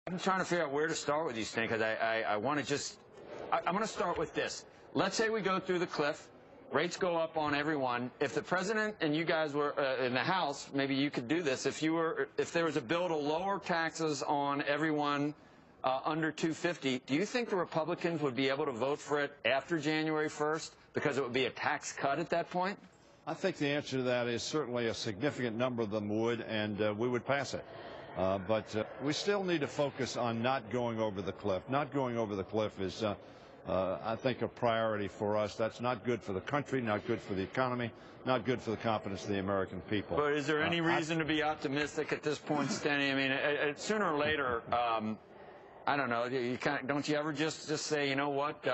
I'm trying to figure out where to start with these things, because I want to just, I'm going to start with this. Let's say we go through the cliff, rates go up on everyone. If the president and you guys were in the House, maybe you could do this. If there was a bill to lower taxes on everyone under 250, do you think the Republicans would be able to vote for it after January 1st because it would be a tax cut at that point? I think the answer to that is certainly a significant number of them would, and we would pass it. But we still need to focus on not going over the cliff. Not going over the cliff is, I think, a priority for us. That's not good for the country, not good for the economy, not good for the confidence of the American people. But is there any reason to be optimistic at this point, Steny? I mean, sooner or later, I don't know. Don't you ever just say, you know what?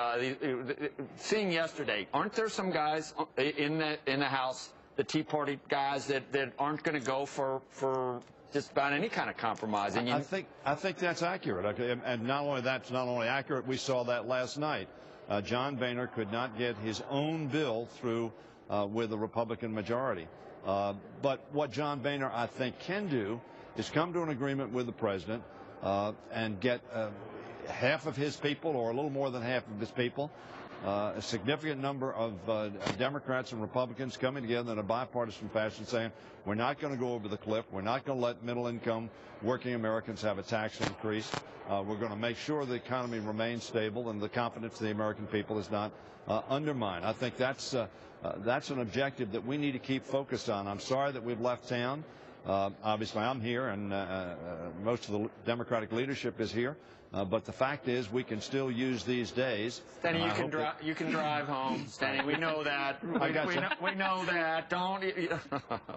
Seeing yesterday, aren't there some guys in the House, the Tea Party guys, that aren't going to go for just about any kind of compromise? And I think that's accurate. And not only that's not only accurate, we saw that last night. John Boehner could not get his own bill through with a Republican majority. But what John Boehner, I think, can do is come to an agreement with the president and get half of his people, or a little more than half of his people, a significant number of Democrats and Republicans coming together in a bipartisan fashion saying, we're not going to go over the cliff. We're not going to let middle-income working Americans have a tax increase. We're going to make sure the economy remains stable and the confidence of the American people is not undermined. I think that's an objective that we need to keep focused on. I'm sorry that we've left town. Obviously, I'm here, and most of the Democratic leadership is here. But the fact is, we can still use these days. Steny, you can drive home. Steny, we know that. We know that. Don't.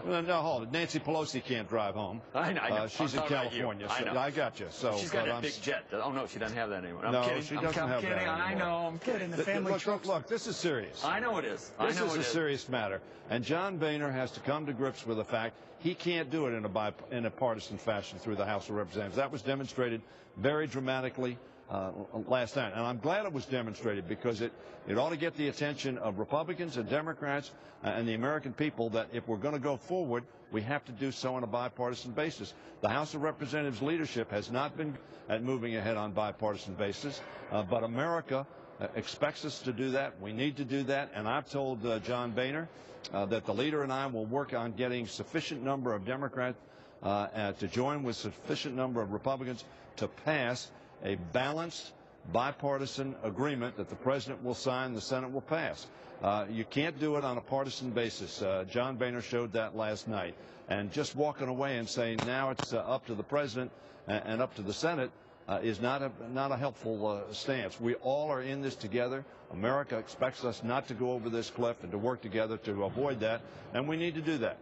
No, hold it. Nancy Pelosi can't drive home. I know. She's in California. I know. I got you. So she's got a big jet. Oh no, she doesn't have that anymore. No, she doesn't have that anymore. I know. I'm kidding. The family look, this is serious. I know it is. This is a serious matter, and John Boehner has to come to grips with the fact he can't do it in a partisan fashion through the House of Representatives. That was demonstrated very dramatically last night, and I'm glad it was demonstrated, because it ought to get the attention of Republicans and Democrats and the American people that if we're going to go forward, we have to do so on a bipartisan basis. The House of Representatives leadership has not been moving ahead on bipartisan basis, but America expects us to do that. We need to do that, and I've told John Boehner that the leader and I will work on getting sufficient number of Democrats to join with sufficient number of Republicans to pass a balanced bipartisan agreement that the president will sign, the Senate will pass. You can't do it on a partisan basis. John Boehner showed that last night. And just walking away and saying now it's up to the president and up to the Senate is not a helpful stance. We all are in this together. America expects us not to go over this cliff and to work together to avoid that, and we need to do that.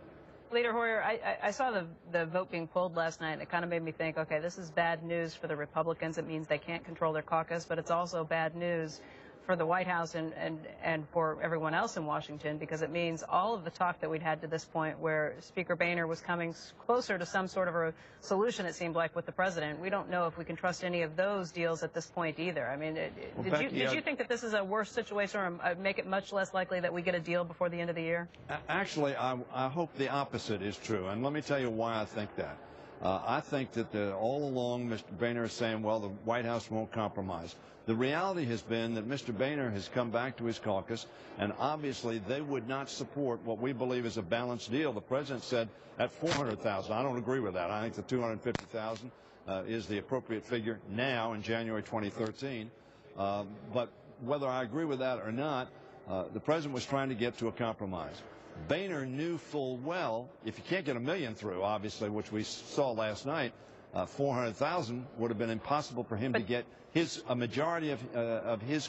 Leader Hoyer, I saw the vote being pulled last night, and it kind of made me think, okay, this is bad news for the Republicans. It means they can't control their caucus, but it's also bad news for the White House and for everyone else in Washington, because it means all of the talk that we'd had to this point where Speaker Boehner was coming closer to some sort of a solution, it seemed like, with the president. We don't know if we can trust any of those deals at this point either. I mean, did you think that this is a worse situation, or make it much less likely that we get a deal before the end of the year? Actually, I hope the opposite is true, and let me tell you why I think that. I think that all along Mr. Boehner is saying, well, the White House won't compromise. The reality has been that Mr. Boehner has come back to his caucus, and obviously they would not support what we believe is a balanced deal. The president said at $400,000. I don't agree with that. I think the $250,000 is the appropriate figure now in January 2013. But whether I agree with that or not, the president was trying to get to a compromise. Boehner knew full well, if you can't get $1 million through, obviously, which we saw last night, 400,000 would have been impossible for him to get a majority of his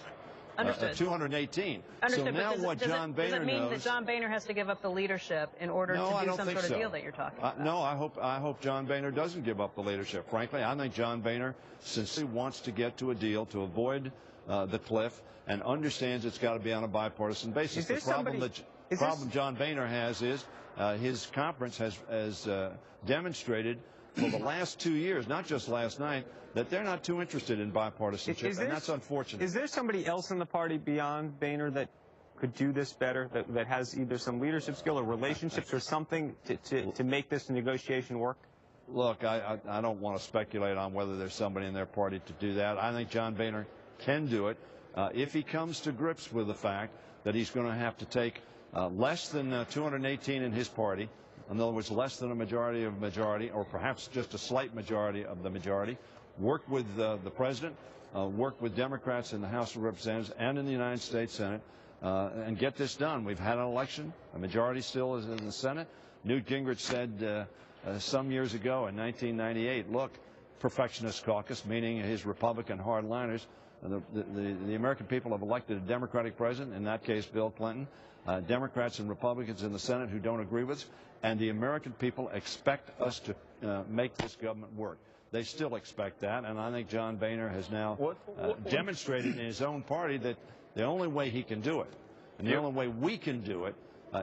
218. Understood. So now what John Boehner knows... Does it mean that John Boehner has to give up the leadership in order to do some sort of deal that you're talking about? No, I hope John Boehner doesn't give up the leadership. Frankly, I think John Boehner sincerely wants to get to a deal to avoid the cliff and understands it's got to be on a bipartisan basis. The problem John Boehner has is his conference has demonstrated for the last 2 years, not just last night, that they're not too interested in bipartisanship, and that's unfortunate. Is there somebody else in the party beyond Boehner that could do this better, that has either some leadership skill or relationships or something to make this negotiation work? Look, I don't want to speculate on whether there's somebody in their party to do that. I think John Boehner can do it if he comes to grips with the fact that he's going to have to take less than 218 in his party, in other words, less than a majority of majority, or perhaps just a slight majority of the majority, work with the president, work with Democrats in the House of Representatives and in the United States Senate, and get this done. We've had an election. A majority still is in the Senate. Newt Gingrich said some years ago in 1998, look, perfectionist caucus, meaning his Republican hardliners, the American people have elected a Democratic president, in that case Bill Clinton, Democrats and Republicans in the Senate who don't agree with us, and the American people expect us to make this government work. They still expect that, and I think John Boehner has now demonstrated in his own party that the only way he can do it, and the only way we can do it,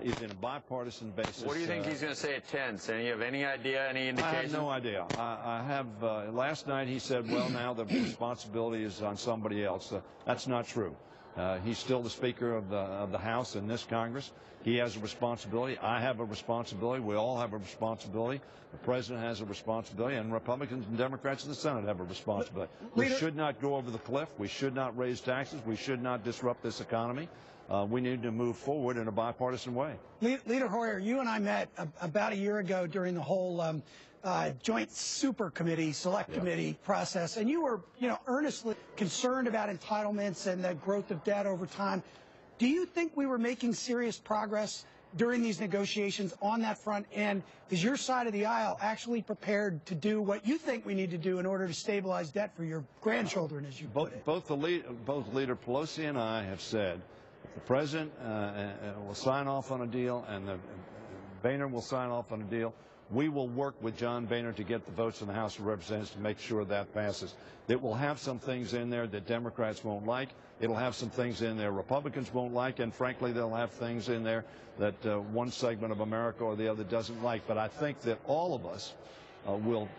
is in a bipartisan basis. What do you think he's going to say at 10? So you have any idea, any indication? I have no idea. I have, last night he said, well, now the responsibility is on somebody else. That's not true. He's still the Speaker of the House in this Congress. He has a responsibility. I have a responsibility. We all have a responsibility. The President has a responsibility, and Republicans and Democrats in the Senate have a responsibility. We should not go over the cliff. We should not raise taxes. We should not disrupt this economy. We need to move forward in a bipartisan way. Leader Hoyer, you and I met about a year ago during the whole joint super committee, select committee process, and you were, earnestly concerned about entitlements and the growth of debt over time. Do you think we were making serious progress during these negotiations on that front? And is your side of the aisle actually prepared to do what you think we need to do in order to stabilize debt for your grandchildren, as you put it? Both Leader Pelosi and I have said the President will sign off on a deal and Boehner will sign off on a deal. We will work with John Boehner to get the votes in the House of Representatives to make sure that passes. It will have some things in there that Democrats won't like. It'll have some things in there Republicans won't like, and frankly, they'll have things in there that one segment of America or the other doesn't like. But I think that all of us will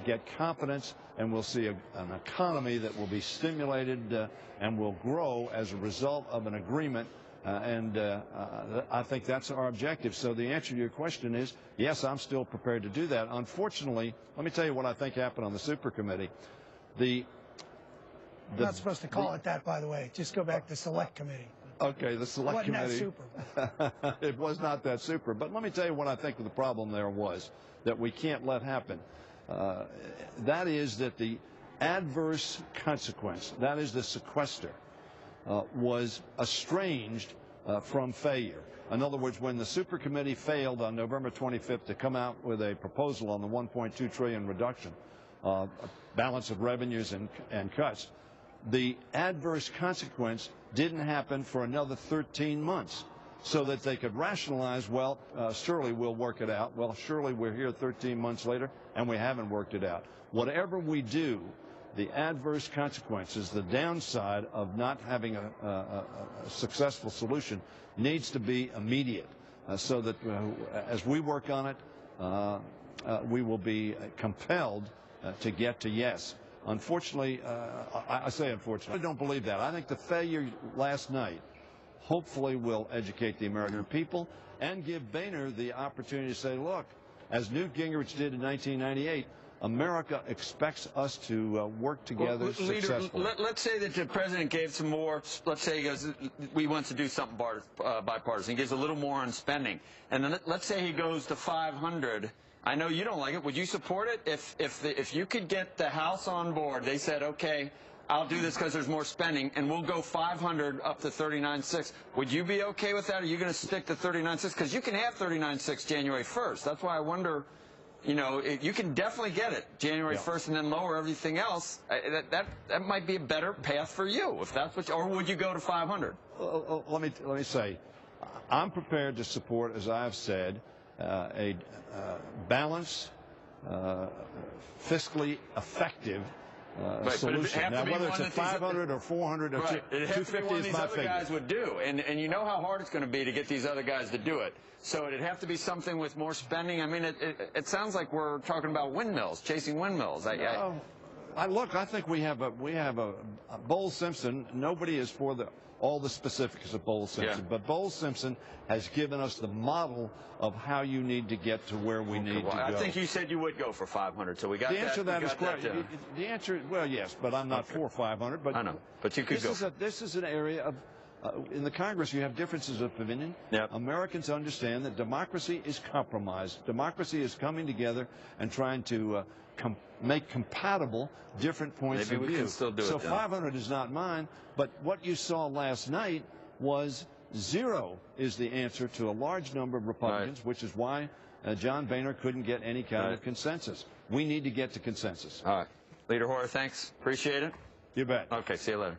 get confidence, and we'll see an economy that will be stimulated and will grow as a result of an agreement. I think that's our objective. So the answer to your question is, yes, I'm still prepared to do that. Unfortunately, let me tell you what I think happened on the super committee. I'm not supposed to call it that, by the way. Just go back to select committee. Okay, the select committee. Wasn't that super? It was not that super. But let me tell you what I think the problem there was that we can't let happen. That is that the adverse consequence, that is the sequester, was estranged from failure. In other words, when the super committee failed on November 25th to come out with a proposal on the $1.2 trillion reduction, balance of revenues and cuts, the adverse consequence didn't happen for another 13 months so that they could rationalize, well, surely we'll work it out. Well, surely we're here 13 months later and we haven't worked it out. Whatever we do, the adverse consequences, the downside of not having a successful solution needs to be immediate so that as we work on it, we will be compelled to get to yes. Unfortunately, I say unfortunately, I don't believe that. I think the failure last night hopefully will educate the American people and give Boehner the opportunity to say, look, as Newt Gingrich did in 1998, America expects us to work together successfully. Let's say that the president gave some more. Let's say he goes, we want to do something bipartisan. He gives a little more on spending. And then let's say he goes to 500. I know you don't like it. Would you support it? If you could get the House on board, they said, okay, I'll do this because there's more spending, and we'll go 500 up to 39.6. Would you be okay with that? Or are you going to stick to 39.6? Because you can have 39.6 January 1st. That's why I wonder, you can definitely get it January 1st and then lower everything else. That might be a better path for you, if that's what. Or would you go to 500? Let me say, I'm prepared to support, as I've said, a balanced, fiscally effective solution. Now, whether it's at 500 or 400 or 250 is my figure. Guys would do, and you know how hard it's going to be to get these other guys to do it. So it'd have to be something with more spending. I mean, it sounds like we're talking about windmills, chasing windmills. Look, I think we have a Bowles-Simpson. Nobody is for all the specifics of Bowles-Simpson, but Bowles-Simpson has given us the model of how you need to get to where we need to go. I think you said you would go for 500, so we got the answer to that is correct. The answer, well, yes, but I'm not for 500. But I know, but you could go. This is an area of. In the Congress, you have differences of opinion. Yep. Americans understand that democracy is compromised. Democracy is coming together and trying to make compatible different points of view. Maybe we can still do it. So 500 is not mine, but what you saw last night was 0 is the answer to a large number of Republicans, which is why John Boehner couldn't get any kind of consensus. We need to get to consensus. All right. Leader Hoyer, thanks. Appreciate it. You bet. Okay, see you later.